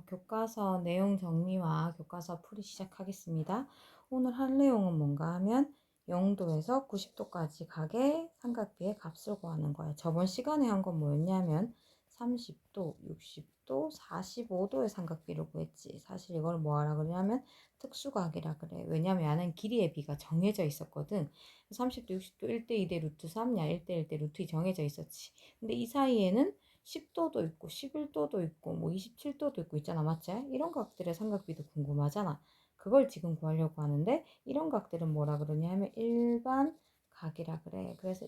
교과서 내용 정리와 교과서 풀이 시작하겠습니다. 오늘 할 내용은 뭔가 하면 0도에서 90도까지 가게 삼각비의 값을 구하는 거예요. 저번 시간에 한 건 뭐였냐면 30도, 60도, 45도의 삼각비를 구했지. 사실 이걸 뭐하라 그러냐면 특수각이라 그래. 왜냐면 얘는 길이의 비가 정해져 있었거든. 30도, 60도 1대 2대 루트 3, 야 1대 1대 루트 2 정해져 있었지. 근데 이 사이에는 10도도 있고 11도도 있고 뭐 27도도 있고 있잖아, 맞지? 이런 각들의 삼각비도 궁금하잖아. 그걸 지금 구하려고 하는데 이런 각들은 뭐라 그러냐 하면 일반 각이라 그래. 그래서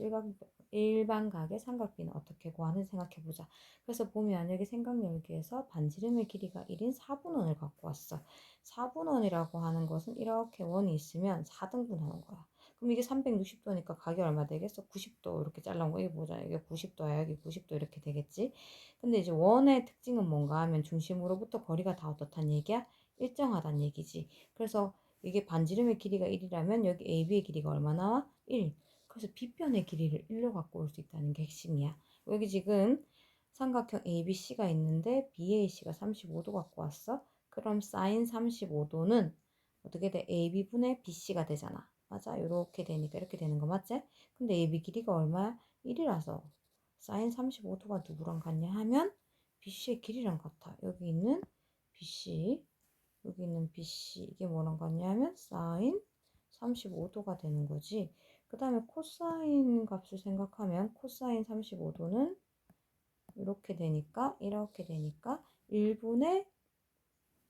일반 각의 삼각비는 어떻게 구하는 생각해보자. 그래서 보면 여기 생각열기에서 반지름의 길이가 1인 4분원을 갖고 왔어. 4분원이라고 하는 것은 이렇게 원이 있으면 4등분 하는 거야. 그럼 이게 360도니까 각이 얼마 되겠어? 90도 이렇게 잘라온 거. 이게 보자. 이게 90도야. 여기 90도 이렇게 되겠지. 근데 이제 원의 특징은 뭔가 하면 중심으로부터 거리가 다 어떻단 얘기야? 일정하단 얘기지. 그래서 이게 반지름의 길이가 1이라면 여기 AB의 길이가 얼마 나와? 1. 그래서 B편의 길이를 1로 갖고 올 수 있다는 게 핵심이야. 여기 지금 삼각형 ABC가 있는데 BAC가 35도 갖고 왔어. 그럼 사인 35도는 어떻게 돼? AB분의 BC가 되잖아. 맞아? 이렇게 되니까 이렇게 되는 거 맞지? 근데 AB 길이가 얼마야? 1이라서 사인 35도가 누구랑 같냐 하면 BC의 길이랑 같아. 여기 있는 BC, 여기 있는 BC 이게 뭐랑 같냐 하면 사인 35도가 되는 거지. 그 다음에 코사인 값을 생각하면 코사인 35도는 이렇게 되니까 1분의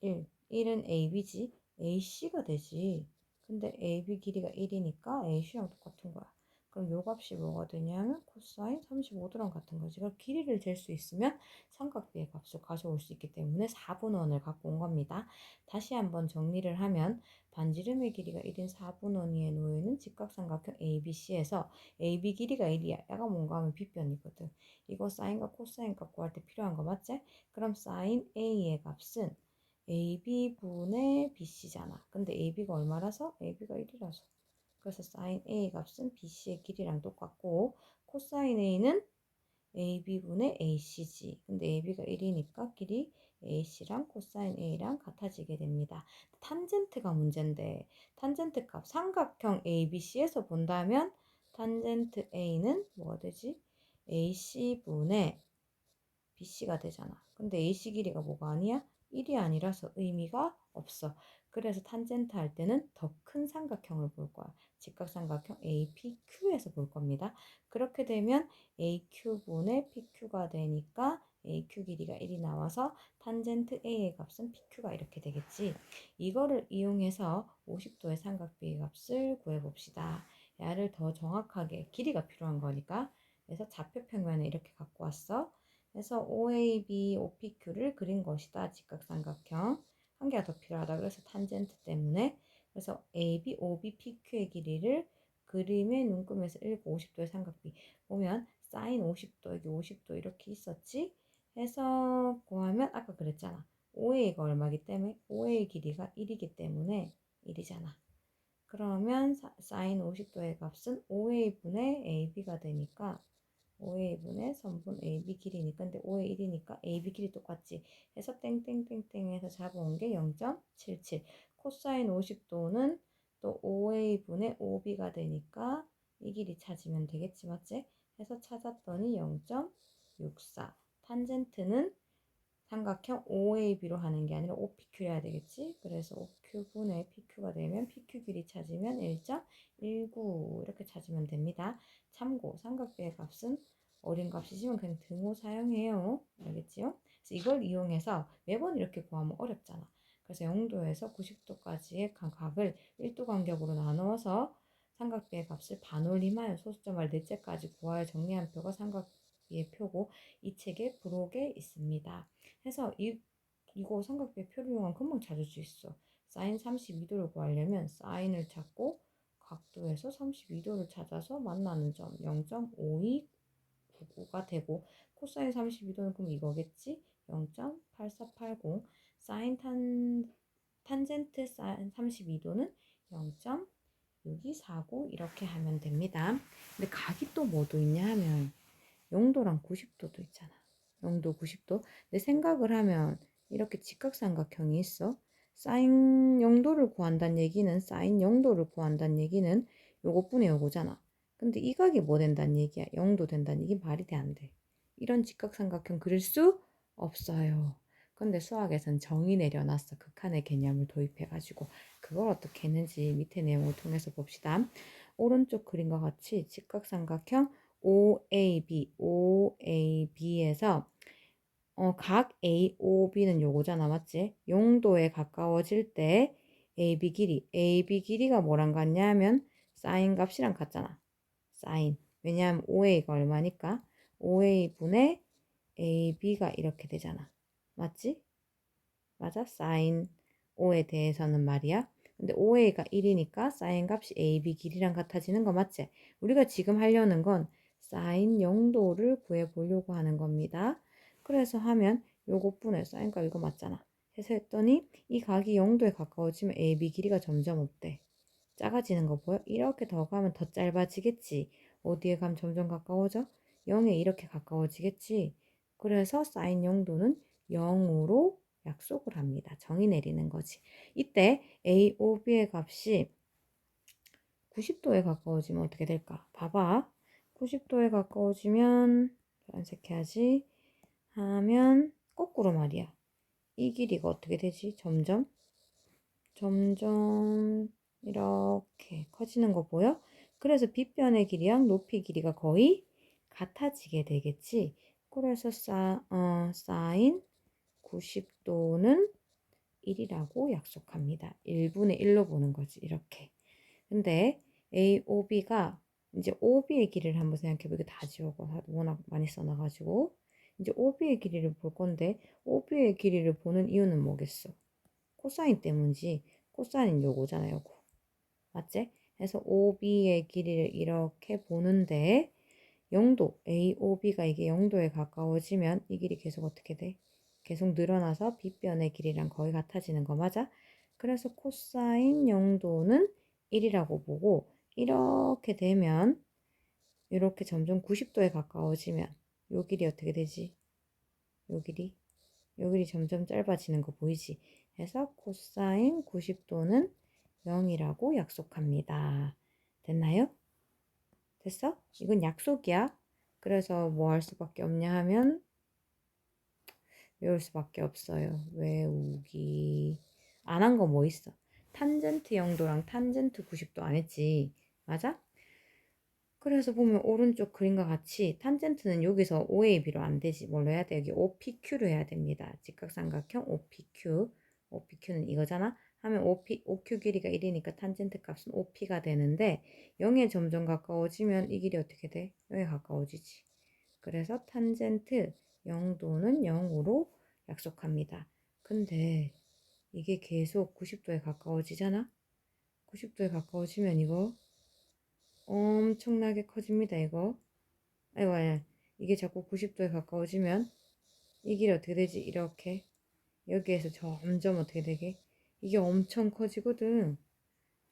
1, 1은 AB지. AC가 되지. 근데 AB 길이가 1이니까 AC랑 똑같은 거야. 그럼 요 값이 뭐가 되냐면 코사인 35도랑 같은 거지. 그럼 길이를 잴 수 있으면 삼각비의 값을 가져올 수 있기 때문에 4분원을 갖고 온 겁니다. 다시 한번 정리를 하면 반지름의 길이가 1인 4분원위에 놓여있는 직각삼각형 ABC에서 AB 길이가 1이야. 얘가 뭔가 하면 B변이거든. 이거 사인과 코사인 값 구할 때 필요한 거 맞지? 그럼 사인 A의 값은 AB분의 BC잖아. 근데 AB가 얼마라서? AB가 1이라서. 그래서 sin A 값은 BC의 길이랑 똑같고 코사인 A는 AB분의 AC지. 근데 AB가 1이니까 길이 AC랑 코사인 A랑 같아지게 됩니다. 탄젠트가 문제인데 탄젠트 값 삼각형 ABC에서 본다면 탄젠트 A는 뭐가 되지? AC분의 BC가 되잖아. 근데 AC 길이가 뭐가 아니야? 1이 아니라서 의미가 없어. 그래서 탄젠트 할 때는 더 큰 삼각형을 볼 거야. 직각삼각형 APQ에서 볼 겁니다. 그렇게 되면 AQ분의 PQ가 되니까 AQ 길이가 1이 나와서 탄젠트 A의 값은 PQ가 이렇게 되겠지. 이거를 이용해서 50도의 삼각비의 값을 구해봅시다. 얘를 더 정확하게 길이가 필요한 거니까. 그래서 좌표 평면을 이렇게 갖고 왔어. 그래서 OAB, OPQ를 그린 것이다. 직각삼각형. 한 개가 더 필요하다. 그래서 탄젠트 때문에. 그래서 AB, OB, PQ의 길이를 그림의 눈금에서 1고 50도의 삼각비. 보면 사인 50도, 여기 50도 이렇게 있었지? 해서 구하면 아까 그랬잖아. OA가 얼마기 때문에? OA 길이가 1이기 때문에 1이잖아. 그러면 사인 50도의 값은 OA분의 AB가 되니까 5A분의 선분 AB 길이니까 근데 5의 1이니까 AB 길이 똑같지 해서 땡땡땡땡에서 잡아온 게 0.77 코사인 50도는 또 5A분의 OB가 되니까 이 길이 찾으면 되겠지 맞지? 해서 찾았더니 0.64 탄젠트는 삼각형 OAB로 하는 게 아니라 OPQ 해야 되겠지? 그래서 OQ분의 PQ가 되면 PQ 길이 찾으면 1.19 이렇게 찾으면 됩니다. 참고 삼각비의 값은 어린 값이지만 그냥 등호 사용해요. 알겠지요? 그래서 이걸 이용해서 매번 이렇게 구하면 어렵잖아. 그래서 0도에서 90도까지의 각을 1도 간격으로 나누어서 삼각비의 값을 반올림하여 소수점을 넷째까지 구하여 정리한 표가 삼각비의 표고 이 책의 부록에 있습니다. 해서 이거 삼각비의 표를 이용하면 금방 찾을 수 있어. 사인 32도를 구하려면 사인을 찾고 각도에서 32도를 찾아서 만나는 점 0.5299가 되고 코사인 32도는 그럼 이거겠지? 0.8480 사인 탄젠트 사인 32도는 0.6249 이렇게 하면 됩니다. 근데 각이 또 뭐도 있냐 하면 0도랑 90도도 있잖아. 0도 90도. 근데 생각을 하면 이렇게 직각삼각형이 있어. 사인 영도를 구한다는 얘기는 사인 영도를 구한다는 얘기는 요것분의 요거잖아. 근데 이 각이 뭐 된다는 얘기야? 영도 된다는 얘기 말이 돼 안 돼? 이런 직각삼각형 그릴 수 없어요. 근데 수학에선 정의 내려놨어. 극한의 개념을 도입해가지고 그걸 어떻게 했는지 밑에 내용을 통해서 봅시다. 오른쪽 그림과 같이 직각삼각형 OAB에서 각 AOB는 요거잖아, 맞지? 용도에 가까워질 때 AB 길이가 뭐랑 같냐면 사인 값이랑 같잖아. 사인. 왜냐하면 OA가 얼마니까? OA분의 AB가 이렇게 되잖아. 맞지? 맞아? 사인 O에 대해서는 말이야. 근데 OA가 1이니까 사인 값이 AB 길이랑 같아지는 거 맞지? 우리가 지금 하려는 건 사인 영도를 구해보려고 하는 겁니다. 그래서 하면 요것분의 사인 값 이거 맞잖아. 해서 했더니 이 각이 영도에 가까워지면 AB 길이가 점점 없대. 작아지는 거 보여? 이렇게 더 가면 더 짧아지겠지. 어디에 가면 점점 가까워져? 0에 이렇게 가까워지겠지. 그래서 사인 영도는 0으로 약속을 합니다. 정의 내리는 거지. 이때 AOB의 값이 90도에 가까워지면 어떻게 될까? 봐봐. 90도에 가까워지면 연색해야지. 하면 거꾸로 말이야. 이 길이가 어떻게 되지? 점점 이렇게 커지는 거 보여? 그래서 빗변의 길이랑 높이 길이가 거의 같아지게 되겠지. 그래서 사인 90도는 1이라고 약속합니다. 1분의 1로 보는 거지. 이렇게. 근데 AOB가 이제 OB의 길이를 한번 생각해 보게 다 지우고 워낙 많이 써놔가지고 이제 OB의 길이를 볼 건데 OB의 길이를 보는 이유는 뭐겠어? 코사인 때문이지. 코사인 요거잖아, 요거. 맞지? 그래서 OB의 길이를 이렇게 보는데 0도, AOB가 이게 0도에 가까워지면 이 길이 계속 어떻게 돼? 계속 늘어나서 빗변의 길이랑 거의 같아지는 거 맞아? 그래서 코사인 0도는 1이라고 보고 이렇게 되면 이렇게 점점 90도에 가까워지면 요 길이 어떻게 되지? 요 길이? 요 길이 점점 짧아지는 거 보이지? 그래서 코사인 90도는 0이라고 약속합니다. 됐나요? 됐어? 이건 약속이야. 그래서 뭐 할 수밖에 없냐 하면 외울 수밖에 없어요. 외우기. 안 한 거 뭐 있어? 탄젠트 0도랑 탄젠트 90도 안 했지. 맞아? 그래서 보면 오른쪽 그림과 같이 탄젠트는 여기서 OAB로 안 되지. 뭘로 해야 돼? 여기 OPQ로 해야 됩니다. 직각삼각형 OPQ. OPQ는 이거잖아. 하면 OQ 길이가 1이니까 탄젠트 값은 OP가 되는데 0에 점점 가까워지면 이 길이 어떻게 돼? 0에 가까워지지. 그래서 탄젠트 0도는 0으로 약속합니다. 근데 이게 계속 90도에 가까워지잖아? 90도에 가까워지면 이거 엄청나게 커집니다, 이거. 아이고, 아니, 이게 자꾸 90도에 가까워지면 이 길이 어떻게 되지? 이렇게. 여기에서 점점 어떻게 되게? 이게 엄청 커지거든.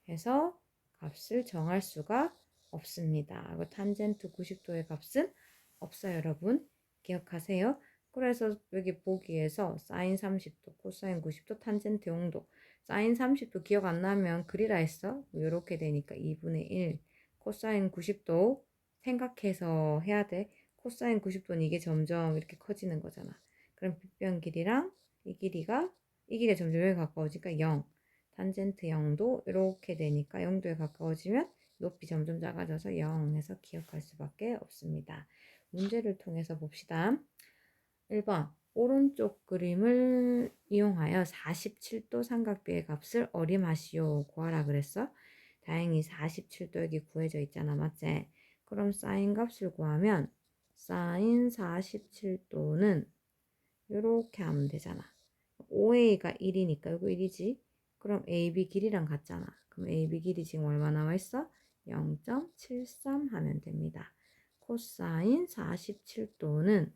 해서 값을 정할 수가 없습니다. 그 탄젠트 90도의 값은 없어요, 여러분. 기억하세요. 그래서 여기 보기에서 사인 30도, 코사인 90도, 탄젠트 0도. 사인 30도 기억 안 나면 그리라 했어. 이렇게 되니까 2분의 1. 코사인 90도 생각해서 해야 돼. 코사인 90도는 이게 점점 이렇게 커지는 거잖아. 그럼 빗변 길이랑 이 길이가 점점 여기 가까워지니까 0. 탄젠트 0도 이렇게 되니까 0도에 가까워지면 높이 점점 작아져서 0 해서 기억할 수밖에 없습니다. 문제를 통해서 봅시다. 1번 오른쪽 그림을 이용하여 47도 삼각비의 값을 어림하시오 구하라 그랬어. 다행히 47도 여기 구해져 있잖아, 맞지? 그럼 사인 값을 구하면 사인 47도는 이렇게 하면 되잖아. OA가 1이니까 이거 1이지. 그럼 AB 길이랑 같잖아. 그럼 AB 길이 지금 얼마 나와 있어? 0.73 하면 됩니다. 코사인 47도는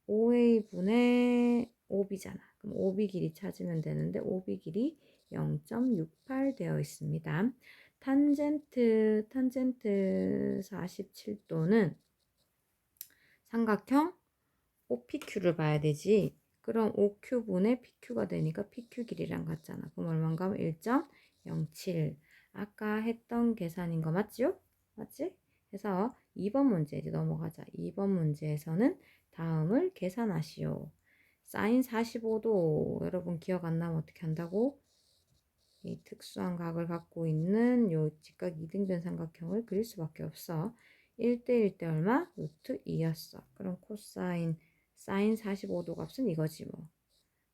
OA분의 OB잖아. 그럼 OB 길이 찾으면 되는데 OB 길이 0.68 되어 있습니다. 탄젠트 47도는 삼각형 OPQ를 봐야 되지. 그럼 OQ분의 PQ가 되니까 PQ 길이랑 같잖아. 그럼 얼마인가 하면 1.07. 아까 했던 계산인 거 맞죠? 맞지? 그래서 2번 문제 이제 넘어가자. 2번 문제에서는 다음을 계산하시오. 사인 45도 여러분 기억 안 나면 어떻게 한다고? 이 특수한 각을 갖고 있는 요 직각 이등변 삼각형을 그릴 수밖에 없어. 1대1 때 얼마? 루트 2였어. 그럼 코사인 사인 45도 값은 이거지 뭐.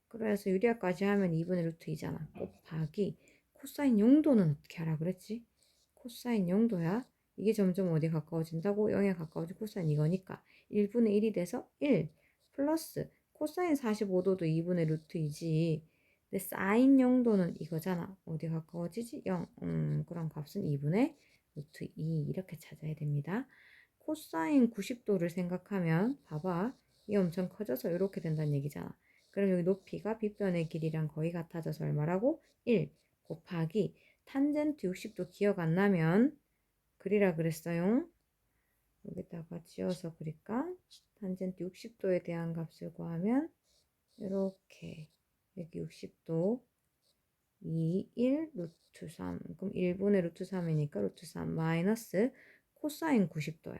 그래서 유리화까지 하면 2분의 루트 2잖아. 곱하기 코사인 0도는 어떻게 하라 그랬지? 코사인 0도야. 이게 점점 어디 가까워진다고? 0에 가까워지고 코사인 이거니까 1분의 1이 돼서 1 플러스 코사인 45도도 2분의 루트 2지. 근데 사인 0도는 이거잖아. 어디 가까워지지? 0. 그럼 값은 2분의 루트 2 이렇게 찾아야 됩니다. 코사인 90도를 생각하면 봐봐. 이게 엄청 커져서 이렇게 된다는 얘기잖아. 그럼 여기 높이가 빗변의 길이랑 거의 같아져서 얼마라고? 1 곱하기 탄젠트 60도 기억 안 나면 그리라 그랬어요. 여기다가 지어서 그릴까? 탄젠트 60도에 대한 값을 구하면 이렇게 여기 60도 2, 1, 루트 3 그럼 1분의 루트 3이니까 루트 3 마이너스 코사인 90도야.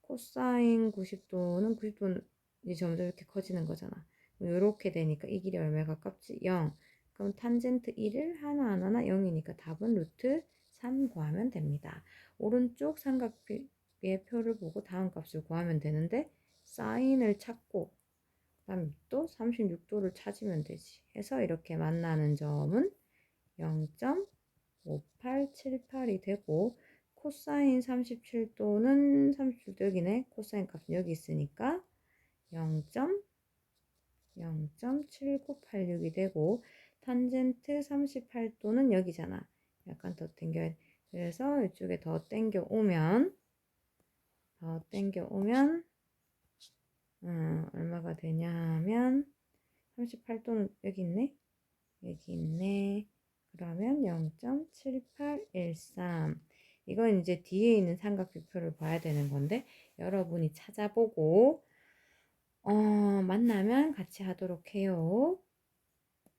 코사인 90도는 이제 점점 이렇게 커지는 거잖아. 이렇게 되니까 이 길이 얼마에 가깝지? 0. 그럼 탄젠트 1을 하나하나 0이니까 답은 루트 3 구하면 됩니다. 오른쪽 삼각비의 표를 보고 다음 값을 구하면 되는데 사인을 찾고 그다음 또 36도를 찾으면 되지. 해서 이렇게 만나는 점은 0.5878이 되고 코사인 37도는 37도 여기네. 코사인 값은 여기 있으니까 0.7986이 되고 탄젠트 38도는 여기잖아. 약간 더 당겨야 돼. 그래서 이쪽에 더 당겨 오면 얼마가 되냐 하면 38도는 여기 있네. 여기 있네. 그러면 0.7813. 이건 이제 뒤에 있는 삼각비표를 봐야 되는 건데 여러분이 찾아보고 만나면 같이 하도록 해요.